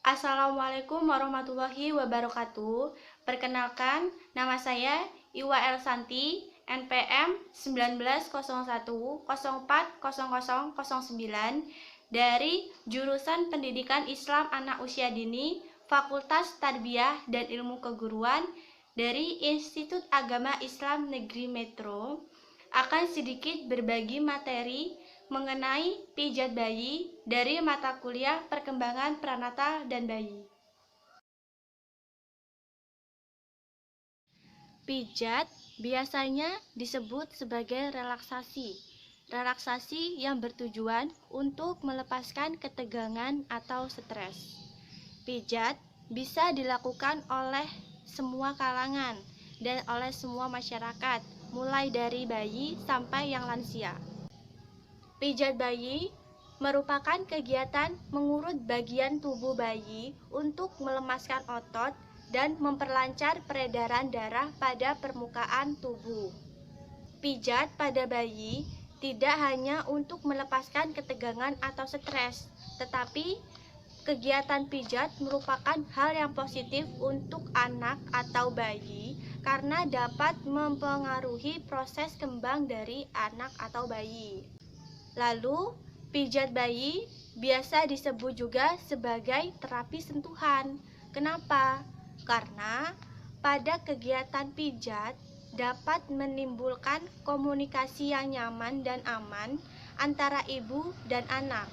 Assalamualaikum warahmatullahi wabarakatuh. Perkenalkan, nama saya Iwa El Santi, NPM 1901040009 dari jurusan Pendidikan Islam Anak Usia Dini, Fakultas Tarbiyah dan Ilmu Keguruan dari Institut Agama Islam Negeri Metro, akan sedikit berbagi materi mengenai pijat bayi dari mata kuliah Perkembangan Pranata dan Bayi. Pijat biasanya disebut sebagai relaksasi. Relaksasi yang bertujuan untuk melepaskan ketegangan atau stres. Pijat bisa dilakukan oleh semua kalangan dan oleh semua masyarakat, mulai dari bayi sampai yang lansia. Pijat bayi merupakan kegiatan mengurut bagian tubuh bayi untuk melemaskan otot dan memperlancar peredaran darah pada permukaan tubuh. Pijat pada bayi tidak hanya untuk melepaskan ketegangan atau stres, tetapi kegiatan pijat merupakan hal yang positif untuk anak atau bayi karena dapat mempengaruhi proses kembang dari anak atau bayi. Lalu, pijat bayi biasa disebut juga sebagai terapi sentuhan. Kenapa? Karena pada kegiatan pijat dapat menimbulkan komunikasi yang nyaman dan aman antara ibu dan anak.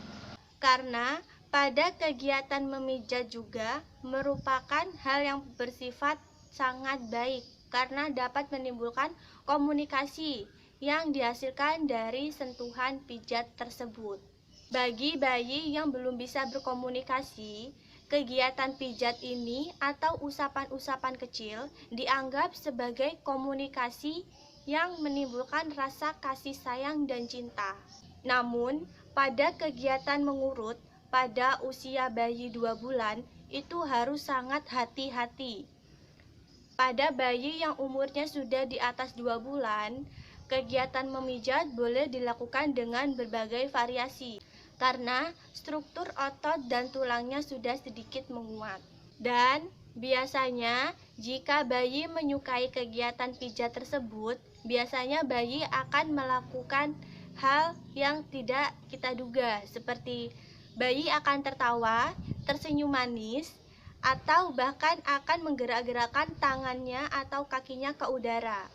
Karena pada kegiatan memijat juga merupakan hal yang bersifat sangat baik karena dapat menimbulkan komunikasi yang dihasilkan dari sentuhan pijat tersebut. Bagi bayi yang belum bisa berkomunikasi, kegiatan pijat ini atau usapan-usapan kecil dianggap sebagai komunikasi yang menimbulkan rasa kasih sayang dan cinta. Namun, pada kegiatan mengurut pada usia bayi 2 bulan itu harus sangat hati-hati. Pada bayi yang umurnya sudah di atas 2 bulan, kegiatan memijat boleh dilakukan dengan berbagai variasi karena struktur otot dan tulangnya sudah sedikit menguat. Dan biasanya jika bayi menyukai kegiatan pijat tersebut, biasanya bayi akan melakukan hal yang tidak kita duga, seperti bayi akan tertawa, tersenyum manis, atau bahkan akan menggerak-gerakkan tangannya atau kakinya ke udara.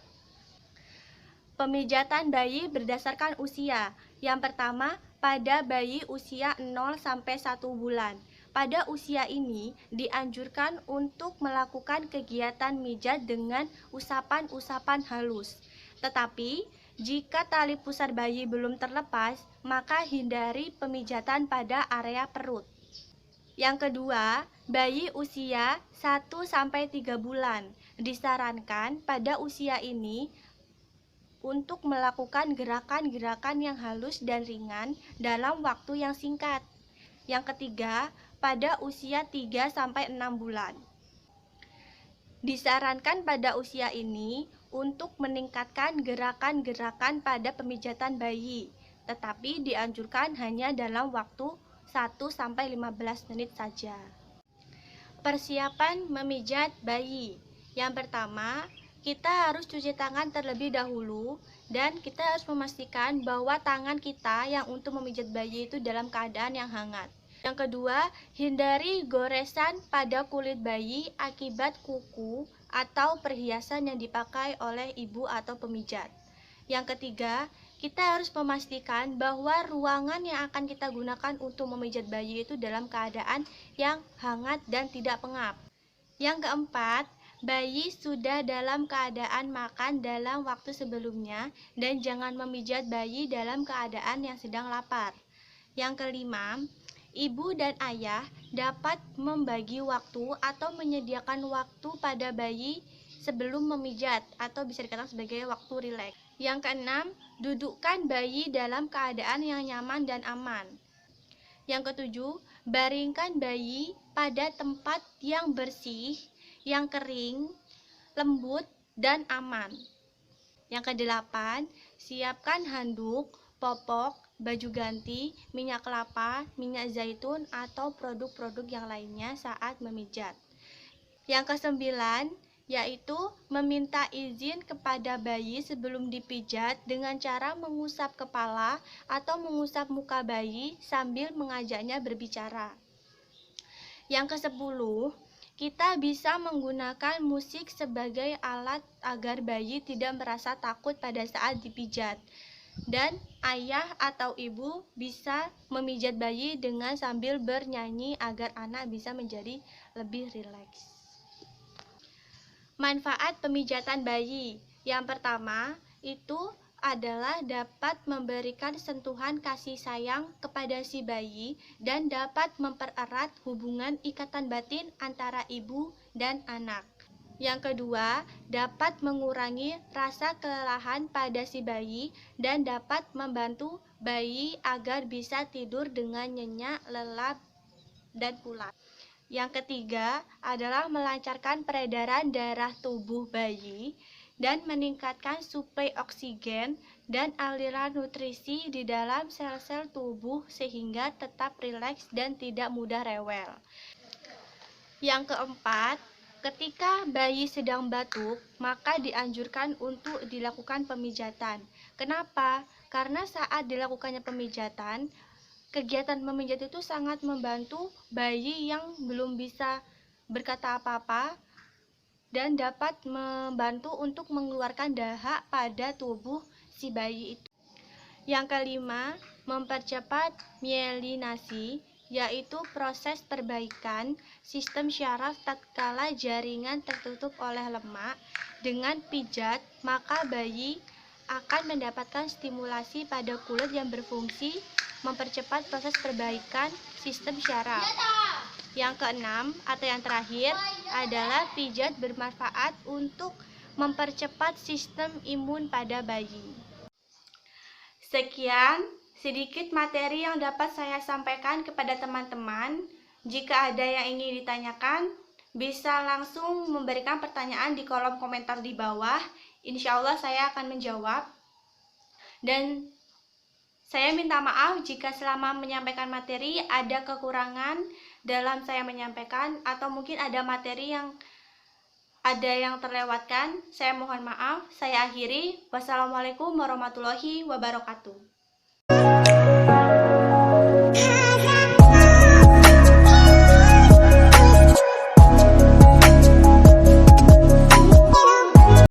Pemijatan bayi berdasarkan usia. Yang pertama, pada bayi usia 0 sampai 1 bulan. Pada usia ini dianjurkan untuk melakukan kegiatan mijat dengan usapan-usapan halus. Tetapi, jika tali pusar bayi belum terlepas, maka hindari pemijatan pada area perut. Yang kedua, bayi usia 1 sampai 3 bulan. Disarankan pada usia ini untuk melakukan gerakan-gerakan yang halus dan ringan dalam waktu yang singkat. Yang ketiga, pada usia 3 sampai 6 bulan. Disarankan pada usia ini untuk meningkatkan gerakan-gerakan pada pemijatan bayi, tetapi dianjurkan hanya dalam waktu 1 sampai 15 menit saja. Persiapan memijat bayi. Yang pertama, kita harus cuci tangan terlebih dahulu dan kita harus memastikan bahwa tangan kita yang untuk memijat bayi itu dalam keadaan yang hangat. Yang kedua, hindari goresan pada kulit bayi akibat kuku atau perhiasan yang dipakai oleh ibu atau pemijat. Yang ketiga, kita harus memastikan bahwa ruangan yang akan kita gunakan untuk memijat bayi itu dalam keadaan yang hangat dan tidak pengap. Yang keempat, bayi sudah dalam keadaan makan dalam waktu sebelumnya dan jangan memijat bayi dalam keadaan yang sedang lapar. Yang kelima, ibu dan ayah dapat membagi waktu atau menyediakan waktu pada bayi sebelum memijat atau bisa dikatakan sebagai waktu rileks. Yang keenam, dudukkan bayi dalam keadaan yang nyaman dan aman. Yang ketujuh, baringkan bayi pada tempat yang bersih, yang kering, lembut, dan aman. Yang kedelapan, siapkan handuk, popok, baju ganti, minyak kelapa, minyak zaitun, atau produk-produk yang lainnya saat memijat. Yang kesembilan, yaitu meminta izin kepada bayi sebelum dipijat dengan cara mengusap kepala atau mengusap muka bayi sambil mengajaknya berbicara. Yang kesepuluh, kita bisa menggunakan musik sebagai alat agar bayi tidak merasa takut pada saat dipijat. Dan ayah atau ibu bisa memijat bayi dengan sambil bernyanyi agar anak bisa menjadi lebih rileks. Manfaat pemijatan bayi. Yang pertama, itu adalah dapat memberikan sentuhan kasih sayang kepada si bayi dan dapat mempererat hubungan ikatan batin antara ibu dan anak. Yang kedua, dapat mengurangi rasa kelelahan pada si bayi dan dapat membantu bayi agar bisa tidur dengan nyenyak, lelap, dan pulas. Yang ketiga adalah melancarkan peredaran darah tubuh bayi dan meningkatkan suplai oksigen dan aliran nutrisi di dalam sel-sel tubuh sehingga tetap rileks dan tidak mudah rewel. Yang keempat, ketika bayi sedang batuk, maka dianjurkan untuk dilakukan pemijatan. Kenapa? Karena saat dilakukannya pemijatan, kegiatan memijat itu sangat membantu bayi yang belum bisa berkata apa-apa dan dapat membantu untuk mengeluarkan dahak pada tubuh si bayi itu. Yang kelima, mempercepat mielinasi, yaitu proses perbaikan sistem syaraf tatkala jaringan tertutup oleh lemak. Dengan pijat, maka bayi akan mendapatkan stimulasi pada kulit yang berfungsi mempercepat proses perbaikan sistem syaraf. Yang keenam atau yang terakhir adalah pijat bermanfaat untuk mempercepat sistem imun pada bayi. Sekian sedikit materi yang dapat saya sampaikan kepada teman-teman. Jika ada yang ingin ditanyakan, bisa langsung memberikan pertanyaan di kolom komentar di bawah. Insya Allah saya akan menjawab. Dan saya minta maaf jika selama menyampaikan materi ada kekurangan dalam saya menyampaikan atau mungkin ada materi yang terlewatkan. Saya mohon maaf. Saya akhiri. Wassalamualaikum warahmatullahi wabarakatuh.